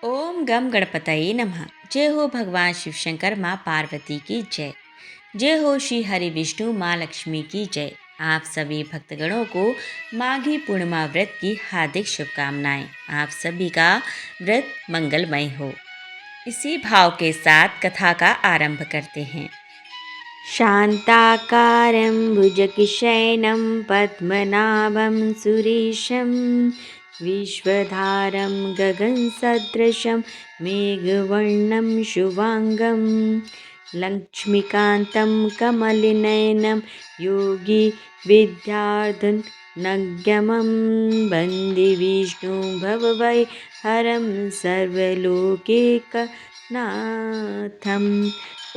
ओम गम गणपतये नमः। जय हो भगवान शिव शंकर माँ पार्वती की जय। जय हो श्री हरि विष्णु माँ लक्ष्मी की जय। आप सभी भक्तगणों को माघी पूर्णिमा व्रत की हार्दिक शुभकामनाएं। आप सभी का व्रत मंगलमय हो। इसी भाव के साथ कथा का आरंभ करते हैं। शांताकारं भुजगशयनं पद्मनाभं सुरेशं विश्वधारं गगनसदृशं मेघवर्णं शुभांगं लक्ष्मीकान्तं कमलनयनं योगी विद्यार्थनगम्यं वन्दे विष्णु भवभयहरं सर्वलोकैकनाथम्।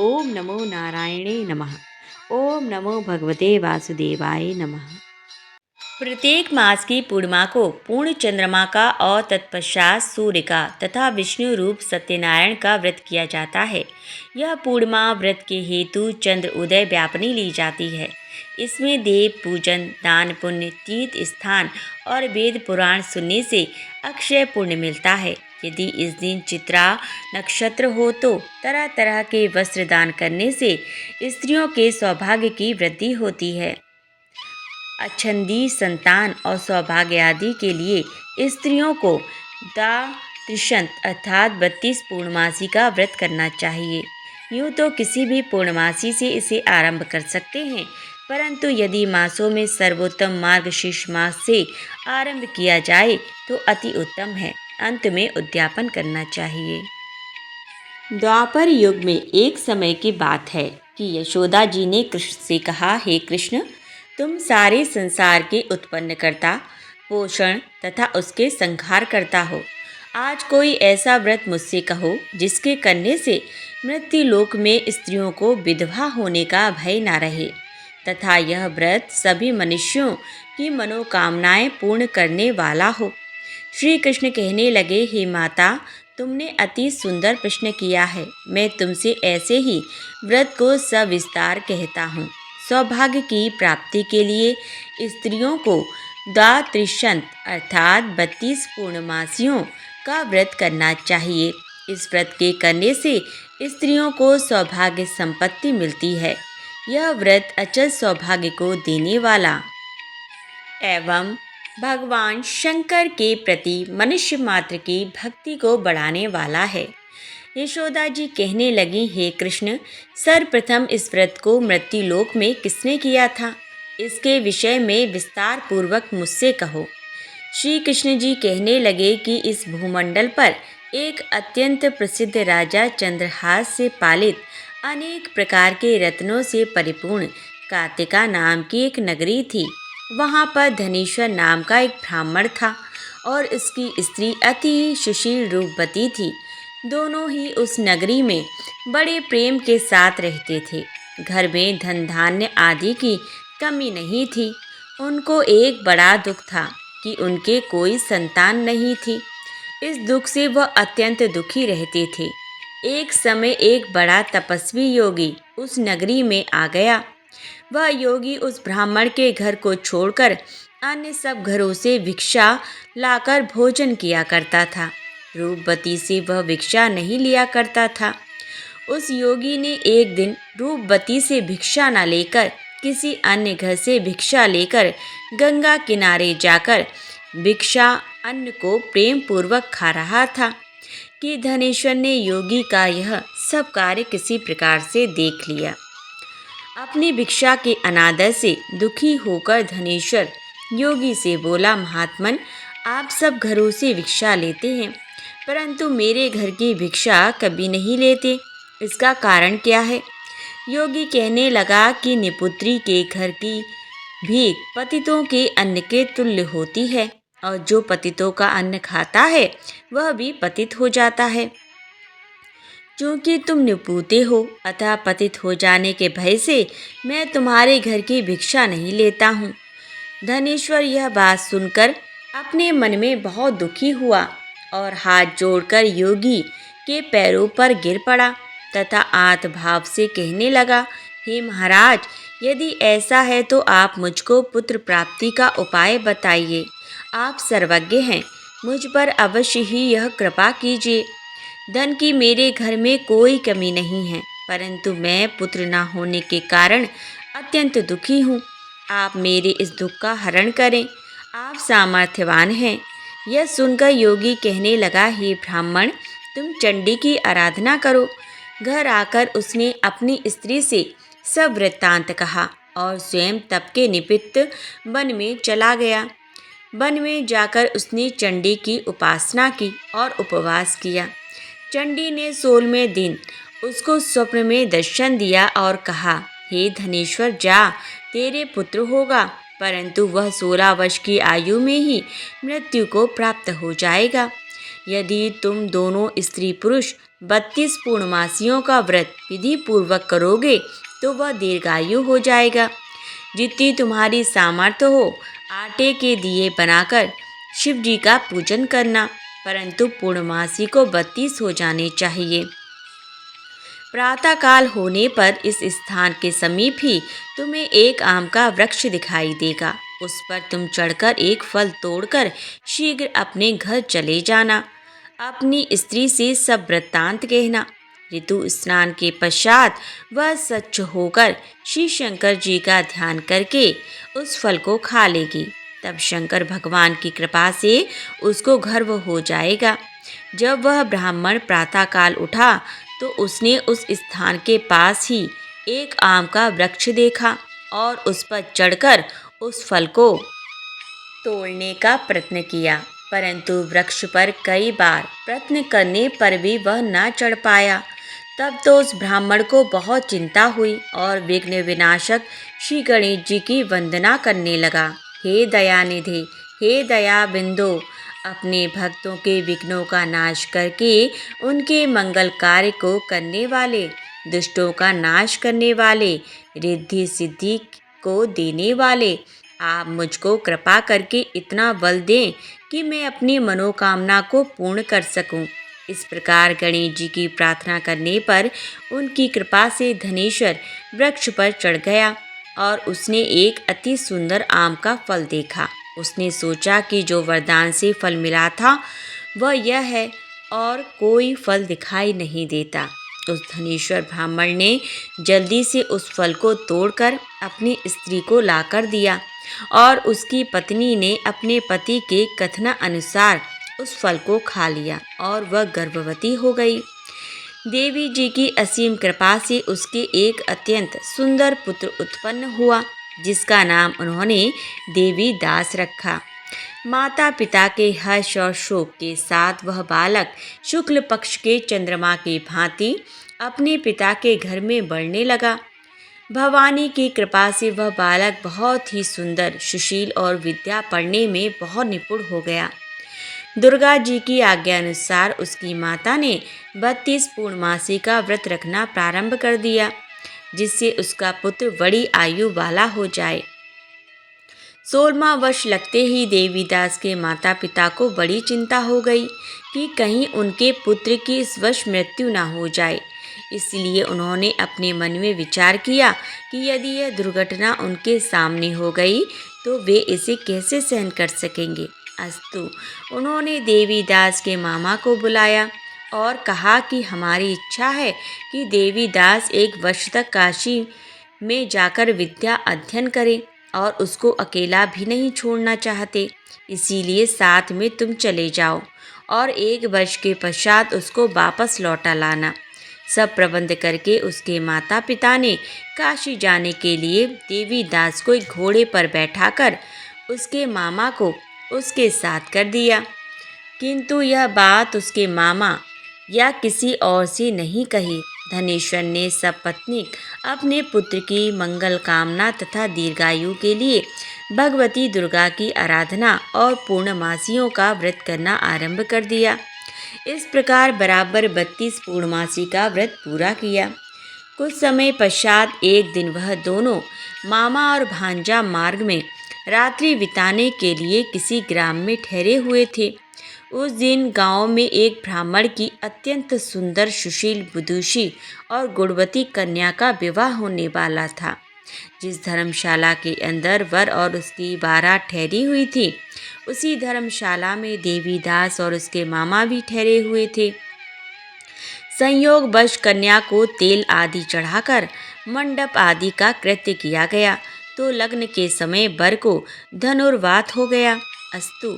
ओम नमो नारायणे नमः। ओम नमो भगवते वासुदेवाय नमः। प्रत्येक मास की पूर्णिमा को पूर्ण चंद्रमा का और तत्पश्चात सूर्य का तथा विष्णु रूप सत्यनारायण का व्रत किया जाता है। यह पूर्णिमा व्रत के हेतु चंद्र उदय व्यापनी ली जाती है। इसमें देव पूजन, दान पुण्य, तीर्थ स्थान और वेद पुराण सुनने से अक्षय पुण्य मिलता है। यदि इस दिन चित्रा नक्षत्र हो तो तरह तरह के वस्त्र दान करने से स्त्रियों के सौभाग्य की वृद्धि होती है। अच्छंदी संतान और सौभाग्य आदि के लिए स्त्रियों को त्रिशंत अर्थात 32 पूर्णमासी का व्रत करना चाहिए। यूँ तो किसी भी पूर्णमासी से इसे आरंभ कर सकते हैं, परंतु यदि मासों में सर्वोत्तम मार्गशीर्ष मास से आरंभ किया जाए तो अति उत्तम है। अंत में उद्यापन करना चाहिए। द्वापर युग में एक समय की बात है कि यशोदा जी ने कृष्ण से कहा, हे कृष्ण, तुम सारे संसार के उत्पन्नकर्ता, पोषण तथा उसके संहार करता हो। आज कोई ऐसा व्रत मुझसे कहो जिसके करने से मृत्यु लोक में स्त्रियों को विधवा होने का भय न रहे तथा यह व्रत सभी मनुष्यों की मनोकामनाएं पूर्ण करने वाला हो। श्री कृष्ण कहने लगे, हे माता, तुमने अति सुंदर प्रश्न किया है। मैं तुमसे ऐसे ही व्रत को सविस्तार कहता हूँ। सौभाग्य की प्राप्ति के लिए स्त्रियों को द्वात्रिशंत अर्थात 32 पूर्णमासियों का व्रत करना चाहिए। इस व्रत के करने से स्त्रियों को सौभाग्य संपत्ति मिलती है। यह व्रत अचल सौभाग्य को देने वाला एवं भगवान शंकर के प्रति मनुष्य मात्र की भक्ति को बढ़ाने वाला है। यशोदा जी कहने लगी, हे कृष्ण, सर्वप्रथम इस व्रत को मृत्युलोक में किसने किया था? इसके विषय में विस्तार पूर्वक मुझसे कहो। श्री कृष्ण जी कहने लगे कि इस भूमंडल पर एक अत्यंत प्रसिद्ध राजा चंद्रहास से पालित अनेक प्रकार के रत्नों से परिपूर्ण कार्तिका नाम की एक नगरी थी। वहाँ पर धनेश्वर नाम का एक ब्राह्मण था और उसकी स्त्री अति सुशील रूपवती थी। दोनों ही उस नगरी में बड़े प्रेम के साथ रहते थे। घर में धन धान्य आदि की कमी नहीं थी। उनको एक बड़ा दुख था कि उनके कोई संतान नहीं थी। इस दुख से वह अत्यंत दुखी रहते थे। एक समय एक बड़ा तपस्वी योगी उस नगरी में आ गया। वह योगी उस ब्राह्मण के घर को छोड़कर अन्य सब घरों से भिक्षा लाकर भोजन किया करता था। रूपवती से वह भिक्षा नहीं लिया करता था। उस योगी ने एक दिन रूपवती से भिक्षा न लेकर किसी अन्य घर से भिक्षा लेकर गंगा किनारे जाकर भिक्षा अन्न को प्रेम पूर्वक खा रहा था कि धनेश्वर ने योगी का यह सब कार्य किसी प्रकार से देख लिया। अपनी भिक्षा के अनादर से दुखी होकर धनेश्वर योगी से बोला, महात्मन, आप सब घरों से भिक्षा लेते हैं, परंतु मेरे घर की भिक्षा कभी नहीं लेते। इसका कारण क्या है? योगी कहने लगा कि निपुत्री के घर की भीख पतितों के अन्न के तुल्य होती है और जो पतितों का अन्न खाता है वह भी पतित हो जाता है। क्योंकि तुम निपुते हो अतः पतित हो जाने के भय से मैं तुम्हारे घर की भिक्षा नहीं लेता हूँ। धनेश्वर यह बात सुनकर अपने मन में बहुत दुखी हुआ और हाथ जोड़कर योगी के पैरों पर गिर पड़ा तथा आर्त भाव से कहने लगा, हे महाराज, यदि ऐसा है तो आप मुझको पुत्र प्राप्ति का उपाय बताइए। आप सर्वज्ञ हैं, मुझ पर अवश्य ही यह कृपा कीजिए। धन की मेरे घर में कोई कमी नहीं है, परंतु मैं पुत्र न होने के कारण अत्यंत दुखी हूँ। आप मेरे इस दुख का हरण करें, आप सामर्थ्यवान हैं। यह सुनकर योगी कहने लगा, हे ब्राह्मण, तुम चंडी की आराधना करो। घर आकर उसने अपनी स्त्री से सब वृत्तांत कहा और स्वयं तप के निमित्त वन में चला गया। वन में जाकर उसने चंडी की उपासना की और उपवास किया। चंडी ने 16वें दिन उसको स्वप्न में दर्शन दिया और कहा, हे धनेश्वर, जा, तेरे पुत्र होगा, परंतु वह 16 वर्ष की आयु में ही मृत्यु को प्राप्त हो जाएगा। यदि तुम दोनों स्त्री पुरुष 32 पूर्णमासियों का व्रत विधि पूर्वक करोगे तो वह दीर्घायु हो जाएगा। जितनी तुम्हारी सामर्थ्य हो, आटे के दिए बनाकर शिव जी का पूजन करना, परंतु पूर्णमासी को 32 हो जाने चाहिए। प्रातःकाल होने पर इस स्थान के समीप ही तुम्हें एक आम का वृक्ष दिखाई देगा। उस पर तुम चढ़कर एक फल तोड़कर शीघ्र अपने घर चले जाना। अपनी स्त्री से सब वृत्तांत कहना। ऋतु स्नान के पश्चात वह स्वच्छ होकर श्री शंकर जी का ध्यान करके उस फल को खा लेगी। तब शंकर भगवान की कृपा से उसको गर्भ हो जाएगा। जब वह ब्राह्मण प्रातःकाल उठा तो उसने उस स्थान के पास ही एक आम का वृक्ष देखा और उस पर चढ़कर उस फल को तोड़ने का प्रयत्न किया, परंतु वृक्ष पर कई बार प्रयत्न करने पर भी वह न चढ़ पाया। तब तो उस ब्राह्मण को बहुत चिंता हुई और विघ्न विनाशक श्री गणेश जी की वंदना करने लगा। हे दयानिधि, हे दया बिंदु, अपने भक्तों के विघ्नों का नाश करके उनके मंगल कार्य को करने वाले, दुष्टों का नाश करने वाले, रिद्धि सिद्धि को देने वाले, आप मुझको कृपा करके इतना बल दें कि मैं अपनी मनोकामना को पूर्ण कर सकूं। इस प्रकार गणेश जी की प्रार्थना करने पर उनकी कृपा से धनेश्वर वृक्ष पर चढ़ गया और उसने एक अति सुंदर आम का फल देखा। उसने सोचा कि जो वरदान से फल मिला था वह यह है और कोई फल दिखाई नहीं देता। उस धनेश्वर ब्राह्मण ने जल्दी से उस फल को तोड़कर अपनी स्त्री को लाकर दिया और उसकी पत्नी ने अपने पति के कथन अनुसार उस फल को खा लिया और वह गर्भवती हो गई। देवी जी की असीम कृपा से उसके एक अत्यंत सुंदर पुत्र उत्पन्न हुआ, जिसका नाम उन्होंने देवी दास रखा। माता पिता के हर्ष और शोक के साथ वह बालक शुक्ल पक्ष के चंद्रमा की भांति अपने पिता के घर में बढ़ने लगा। भवानी की कृपा से वह बालक बहुत ही सुंदर, सुशील और विद्या पढ़ने में बहुत निपुण हो गया। दुर्गा जी की आज्ञा अनुसार उसकी माता ने 32 पूर्णमासी का व्रत रखना प्रारंभ कर दिया, जिससे उसका पुत्र बड़ी आयु वाला हो जाए। 16वां वर्ष लगते ही देवीदास के माता पिता को बड़ी चिंता हो गई कि कहीं उनके पुत्र की इस वर्ष मृत्यु न हो जाए। इसलिए उन्होंने अपने मन में विचार किया कि यदि यह दुर्घटना उनके सामने हो गई तो वे इसे कैसे सहन कर सकेंगे। अस्तु, उन्होंने देवीदास के मामा को बुलाया और कहा कि हमारी इच्छा है कि देवीदास 1 वर्ष तक काशी में जाकर विद्या अध्ययन करें और उसको अकेला भी नहीं छोड़ना चाहते, इसीलिए साथ में तुम चले जाओ और 1 वर्ष के पश्चात उसको वापस लौटा लाना। सब प्रबंध करके उसके माता पिता ने काशी जाने के लिए देवीदास को एक घोड़े पर बैठाकर उसके मामा को उसके साथ कर दिया। किंतु यह बात उसके मामा या किसी और से नहीं कही। धनेश्वर ने सपत्नीक अपने पुत्र की मंगल कामना तथा दीर्घायु के लिए भगवती दुर्गा की आराधना और पूर्णमासियों का व्रत करना आरंभ कर दिया। इस प्रकार बराबर 32 पूर्णमासी का व्रत पूरा किया। कुछ समय पश्चात एक दिन वह दोनों मामा और भांजा मार्ग में रात्रि बिताने के लिए किसी ग्राम में ठहरे हुए थे। उस दिन गांव में एक ब्राह्मण की अत्यंत सुंदर, सुशील, विदुषी और गुणवती कन्या का विवाह होने वाला था। जिस धर्मशाला के अंदर वर और उसकी बारात ठहरी हुई थी, उसी धर्मशाला में देवीदास और उसके मामा भी ठहरे हुए थे। संयोगवश कन्या को तेल आदि चढ़ाकर मंडप आदि का कृत्य किया गया तो लग्न के समय वर को धनुर्वात हो गया। अस्तु,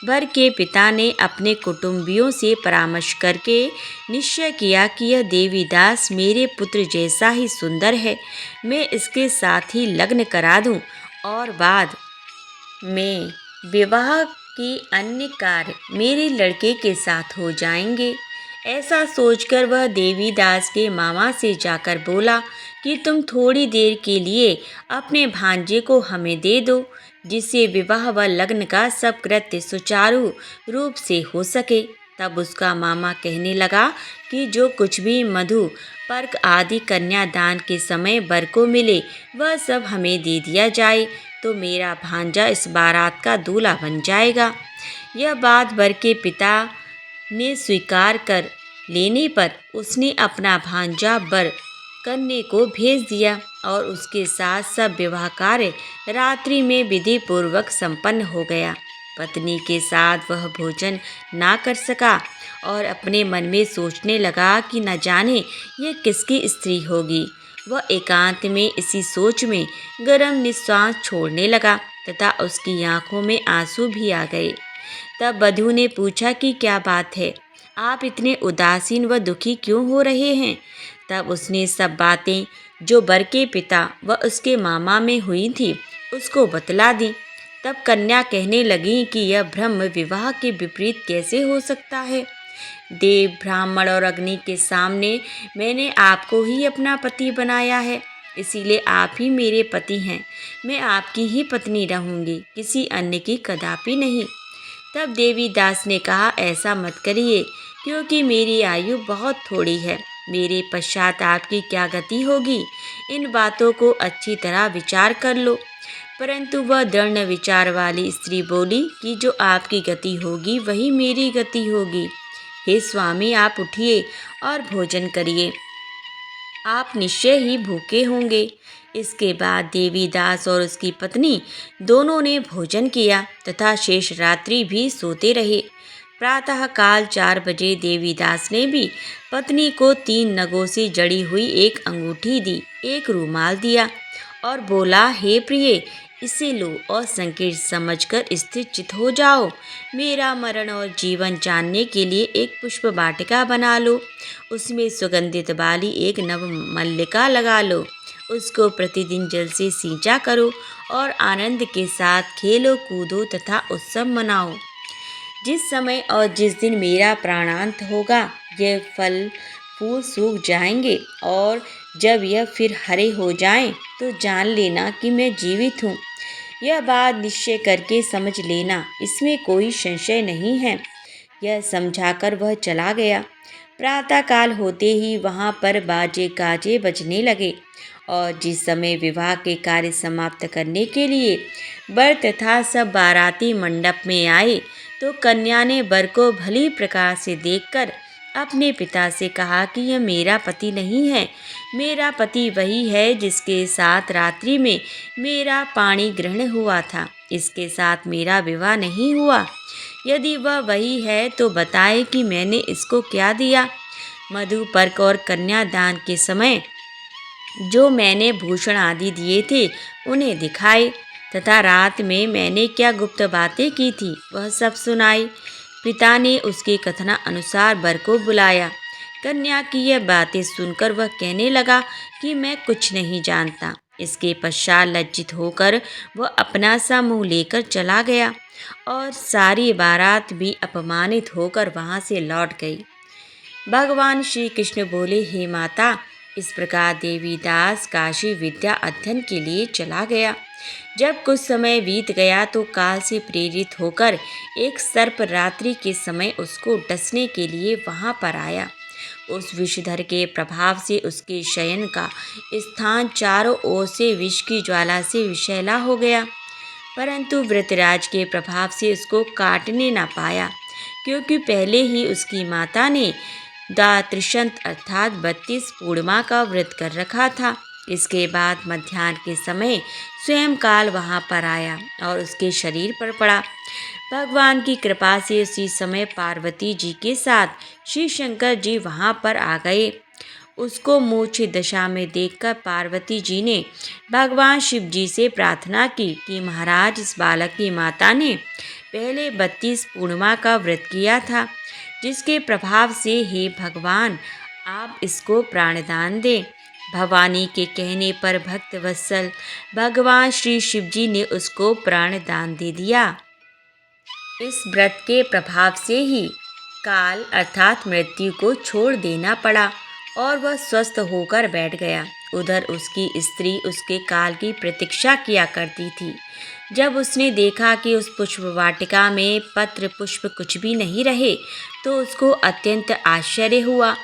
वर के पिता ने अपने कुटुंबियों से परामर्श करके निश्चय किया कि यह देवीदास मेरे पुत्र जैसा ही सुंदर है, मैं इसके साथ ही लग्न करा दूं और बाद में विवाह के अन्य कार्य मेरे लड़के के साथ हो जाएंगे। ऐसा सोचकर वह देवीदास के मामा से जाकर बोला कि तुम थोड़ी देर के लिए अपने भांजे को हमें दे दो, जिससे विवाह व लग्न का सब कृत्य सुचारू रूप से हो सके। तब उसका मामा कहने लगा कि जो कुछ भी मधु पर्क आदि कन्यादान के समय वर को मिले वह सब हमें दे दिया जाए, तो मेरा भांजा इस बारात का दूल्हा बन जाएगा। यह बात वर के पिता ने स्वीकार कर लेने पर उसने अपना भांजा वर कन्या को भेज दिया और उसके साथ सब विवाह कार्य रात्रि में विधि पूर्वक संपन्न हो गया। पत्नी के साथ वह भोजन ना कर सका और अपने मन में सोचने लगा कि न जाने ये किसकी स्त्री होगी। वह एकांत में इसी सोच में गरम निश्वास छोड़ने लगा तथा उसकी आंखों में आंसू भी आ गए। तब वधू ने पूछा कि क्या बात है, आप इतने उदासीन व दुखी क्यों हो रहे हैं। तब उसने सब बातें जो वर के पिता व उसके मामा में हुई थी उसको बतला दी। तब कन्या कहने लगी कि यह ब्रह्म विवाह के विपरीत कैसे हो सकता है। देव, ब्राह्मण और अग्नि के सामने मैंने आपको ही अपना पति बनाया है, इसीलिए आप ही मेरे पति हैं। मैं आपकी ही पत्नी रहूंगी, किसी अन्य की कदापि नहीं। तब देवीदास ने कहा, ऐसा मत करिए, क्योंकि मेरी आयु बहुत थोड़ी है। मेरे पश्चात आपकी क्या गति होगी, इन बातों को अच्छी तरह विचार कर लो। परंतु वह दृढ़ विचार वाली स्त्री बोली कि जो आपकी गति होगी वही मेरी गति होगी। हे स्वामी, आप उठिए और भोजन करिए, आप निश्चय ही भूखे होंगे। इसके बाद देवीदास और उसकी पत्नी दोनों ने भोजन किया तथा शेष रात्रि भी सोते रहे। प्रातः काल 4 बजे देवीदास ने भी पत्नी को 3 नगों से जड़ी हुई एक अंगूठी दी, एक रूमाल दिया और बोला, हे प्रिय, इसे लो और संकीर्ण समझकर स्थिर चित हो जाओ। मेरा मरण और जीवन जानने के लिए एक पुष्प वाटिका बना लो, उसमें सुगंधित वाली एक नव मल्लिका लगा लो, उसको प्रतिदिन जल से सींचा करो और आनंद के साथ खेलो कूदो तथा उत्सव मनाओ। जिस समय और जिस दिन मेरा प्राणांत होगा यह फल फूल सूख जाएंगे और जब यह फिर हरे हो जाएं तो जान लेना कि मैं जीवित हूँ। यह बात निश्चय करके समझ लेना, इसमें कोई संशय नहीं है। यह समझाकर वह चला गया। प्रातःकाल होते ही वहाँ पर बाजे गाजे बजने लगे और जिस समय विवाह के कार्य समाप्त करने के लिए वर तथा सब बाराती मंडप में आए तो कन्या ने वर को भली प्रकार से देखकर अपने पिता से कहा कि यह मेरा पति नहीं है, मेरा पति वही है जिसके साथ रात्रि में मेरा पाणी ग्रहण हुआ था, इसके साथ मेरा विवाह नहीं हुआ। यदि वह वही है तो बताए कि मैंने इसको क्या दिया। मधु पर्क और कन्यादान के समय जो मैंने भूषण आदि दिए थे उन्हें दिखाए तथा रात में मैंने क्या गुप्त बातें की थी वह सब सुनाई। पिता ने उसके कथना अनुसार वर को बुलाया। कन्या की यह बातें सुनकर वह कहने लगा कि मैं कुछ नहीं जानता। इसके पश्चात लज्जित होकर वह अपना सा मुँह लेकर चला गया और सारी बारात भी अपमानित होकर वहाँ से लौट गई। भगवान श्री कृष्ण बोले, हे माता, इस प्रकार देवीदास काशी विद्या अध्ययन के लिए चला गया। जब कुछ समय बीत गया तो काल से प्रेरित होकर एक सर्प रात्रि के समय उसको डसने के लिए वहां पर आया। उस विषधर के प्रभाव से उसके शयन का स्थान चारों ओर से विष की ज्वाला से विषैला हो गया, परंतु वृतराज के प्रभाव से उसको काटने न पाया, क्योंकि पहले ही उसकी माता ने द्वात्रिशंत अर्थात 32 पूर्णिमा का व्रत कर रखा था। इसके बाद मध्याह्न के समय स्वयं काल वहाँ पर आया और उसके शरीर पर पड़ा। भगवान की कृपा से उसी समय पार्वती जी के साथ श्री शंकर जी वहाँ पर आ गए। उसको मूर्छित दशा में देखकर पार्वती जी ने भगवान शिव जी से प्रार्थना की कि महाराज, इस बालक की माता ने पहले 32 पूर्णिमा का व्रत किया था, जिसके प्रभाव से हे भगवान आप इसको प्राणदान दें। भवानी के कहने पर भक्त वत्सल भगवान श्री शिव जी ने उसको प्राणदान दे दिया। इस व्रत के प्रभाव से ही काल अर्थात मृत्यु को छोड़ देना पड़ा और वह स्वस्थ होकर बैठ गया। उधर उसकी स्त्री उसके काल की प्रतीक्षा किया करती थी। जब उसने देखा कि उस पुष्प वाटिका में पत्र पुष्प कुछ भी नहीं रहे तो उसको अत्यंत आश्चर्य हुआ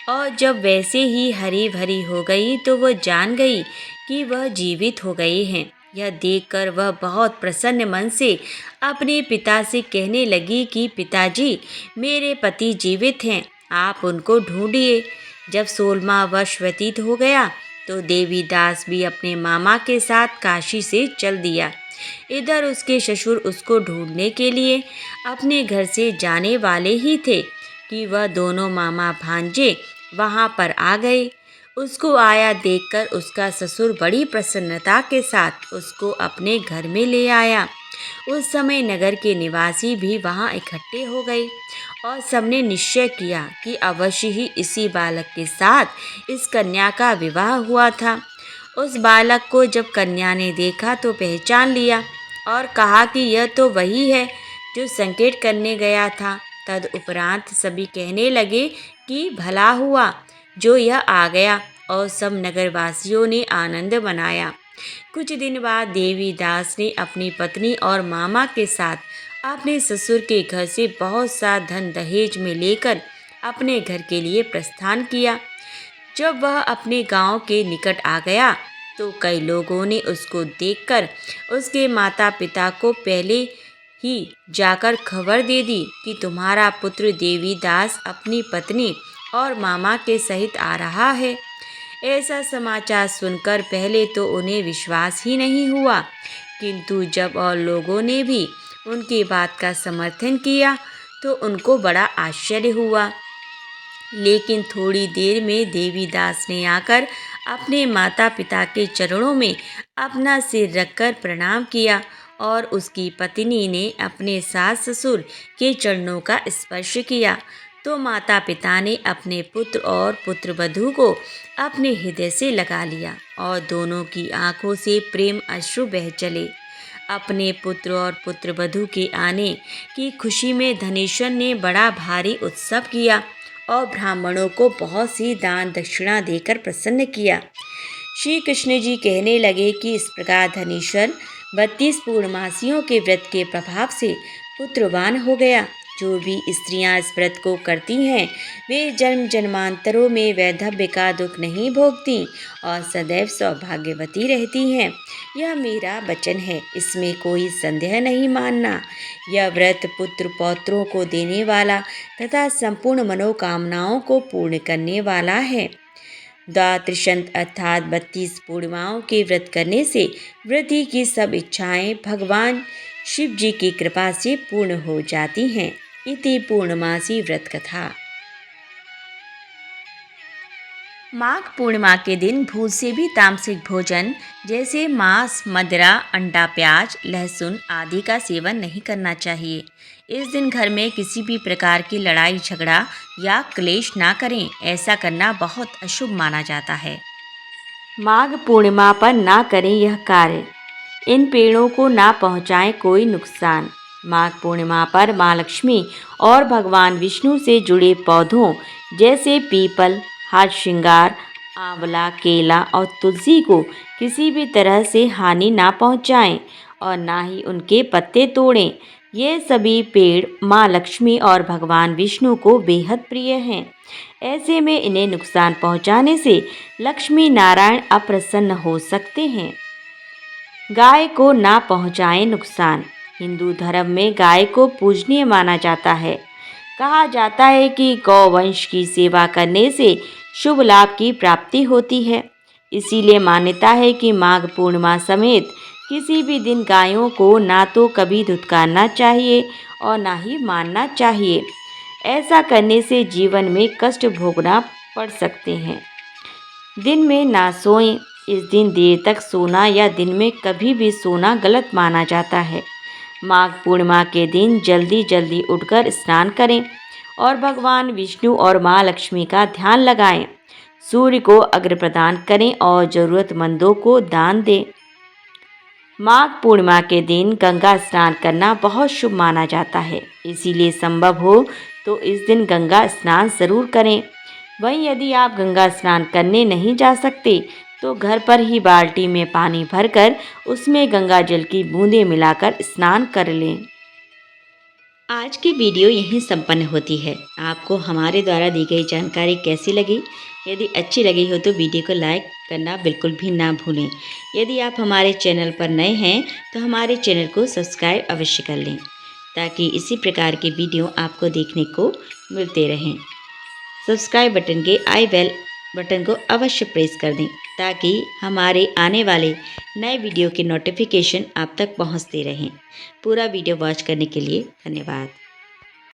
और जब वैसे ही हरी भरी हो गई तो वह जान गई कि वह जीवित हो गए हैं। यह देखकर वह बहुत प्रसन्न मन से अपने पिता से कहने लगी कि पिताजी, मेरे पति जीवित हैं, आप उनको ढूंढिए। जब 16वां वर्ष व्यतीत हो गया तो देवीदास भी अपने मामा के साथ काशी से चल दिया। इधर उसके ससुर उसको ढूंढने के लिए अपने घर से जाने वाले ही थे कि वह दोनों मामा भांजे वहाँ पर आ गए। उसको आया देखकर उसका ससुर बड़ी प्रसन्नता के साथ उसको अपने घर में ले आया। उस समय नगर के निवासी भी वहाँ इकट्ठे हो गए और सबने निश्चय किया कि अवश्य ही इसी बालक के साथ इस कन्या का विवाह हुआ था। उस बालक को जब कन्या ने देखा तो पहचान लिया और कहा कि यह तो वही है जो संकेत करने गया था। तदुपरांत सभी कहने लगे कि भला हुआ जो यह आ गया और सब नगरवासियों ने आनंद मनाया। कुछ दिन बाद देवीदास ने अपनी पत्नी और मामा के साथ अपने ससुर के घर से बहुत सा धन दहेज में लेकर अपने घर के लिए प्रस्थान किया। जब वह अपने गांव के निकट आ गया तो कई लोगों ने उसको देखकर उसके माता पिता को पहले ही जाकर खबर दे दी कि तुम्हारा पुत्र देवीदास अपनी पत्नी और मामा के सहित आ रहा है। ऐसा समाचार सुनकर पहले तो उन्हें विश्वास ही नहीं हुआ, किंतु जब और लोगों ने भी उनकी बात का समर्थन किया तो उनको बड़ा आश्चर्य हुआ। लेकिन थोड़ी देर में देवीदास ने आकर अपने माता पिता के चरणों में अपना सिर रखकर प्रणाम किया और उसकी पत्नी ने अपने सास ससुर के चरणों का स्पर्श किया तो माता पिता ने अपने पुत्र और पुत्रवधू को अपने हृदय से लगा लिया और दोनों की आंखों से प्रेम अश्रु बह चले। अपने पुत्र और पुत्रवधू के आने की खुशी में धनेश्वर ने बड़ा भारी उत्सव किया और ब्राह्मणों को बहुत सी दान दक्षिणा देकर प्रसन्न किया। श्री कृष्ण जी कहने लगे कि इस प्रकार धनेश्वर 32 पूर्णमासियों के व्रत के प्रभाव से पुत्रवान हो गया। जो भी स्त्रियां इस व्रत को करती हैं वे जन्म जन्मांतरों में वैधव्य का दुख नहीं भोगती और सदैव सौभाग्यवती रहती हैं। यह मेरा वचन है, इसमें कोई संदेह नहीं मानना। यह व्रत पुत्र पौत्रों को देने वाला तथा संपूर्ण मनोकामनाओं को पूर्ण करने वाला है। द्वादशांत अर्थात 32 पूर्णिमाओं के व्रत करने से वृद्धि की सब इच्छाएं भगवान शिव जी की कृपा से पूर्ण हो जाती हैं। इति पूर्णमासी व्रत कथा। माघ पूर्णिमा के दिन भूल से भी तामसिक भोजन जैसे मांस, मदिरा, अंडा, प्याज, लहसुन आदि का सेवन नहीं करना चाहिए। इस दिन घर में किसी भी प्रकार की लड़ाई झगड़ा या क्लेश ना करें, ऐसा करना बहुत अशुभ माना जाता है। माघ पूर्णिमा पर ना करें यह कार्य, इन पेड़ों को ना पहुँचाएं कोई नुकसान। माघ पूर्णिमा पर माँ लक्ष्मी और भगवान विष्णु से जुड़े पौधों जैसे पीपल, हाथ श्रृंगार, आंवला, केला और तुलसी को किसी भी तरह से हानि ना पहुँचाएं और ना ही उनके पत्ते तोड़ें। ये सभी पेड़ माँ लक्ष्मी और भगवान विष्णु को बेहद प्रिय हैं। ऐसे में इन्हें नुकसान पहुँचाने से लक्ष्मी नारायण अप्रसन्न हो सकते हैं। गाय को ना पहुँचाएं नुकसान। हिंदू धर्म में गाय को पूजनीय माना जाता है। कहा जाता है कि गौवंश की सेवा करने से शुभ लाभ की प्राप्ति होती है। इसीलिए मान्यता है कि माघ पूर्णिमा समेत किसी भी दिन गायों को ना तो कभी धुतकारना चाहिए और ना ही मारना चाहिए। ऐसा करने से जीवन में कष्ट भोगना पड़ सकते हैं। दिन में ना सोएं। इस दिन देर तक सोना या दिन में कभी भी सोना गलत माना जाता है। माघ पूर्णिमा के दिन जल्दी जल्दी उठकर स्नान करें और भगवान विष्णु और माँ लक्ष्मी का ध्यान लगाएं। सूर्य को अर्घ्य प्रदान करें और ज़रूरतमंदों को दान दें। माघ पूर्णिमा के दिन गंगा स्नान करना बहुत शुभ माना जाता है, इसीलिए संभव हो तो इस दिन गंगा स्नान ज़रूर करें। वहीं यदि आप गंगा स्नान करने नहीं जा सकते तो घर पर ही बाल्टी में पानी भरकर उसमें गंगा जल की बूंदें मिलाकर स्नान कर लें। आज की वीडियो यहीं संपन्न होती है। आपको हमारे द्वारा दी गई जानकारी कैसी लगी? यदि अच्छी लगी हो तो वीडियो को लाइक करना बिल्कुल भी ना भूलें। यदि आप हमारे चैनल पर नए हैं तो हमारे चैनल को सब्सक्राइब अवश्य कर लें, ताकि इसी प्रकार के वीडियो आपको देखने को मिलते रहें। सब्सक्राइब बटन के आई बेल बटन को अवश्य प्रेस कर दें, ताकि हमारे आने वाले नए वीडियो के नोटिफिकेशन आप तक पहुंचते रहें। पूरा वीडियो वॉच करने के लिए धन्यवाद।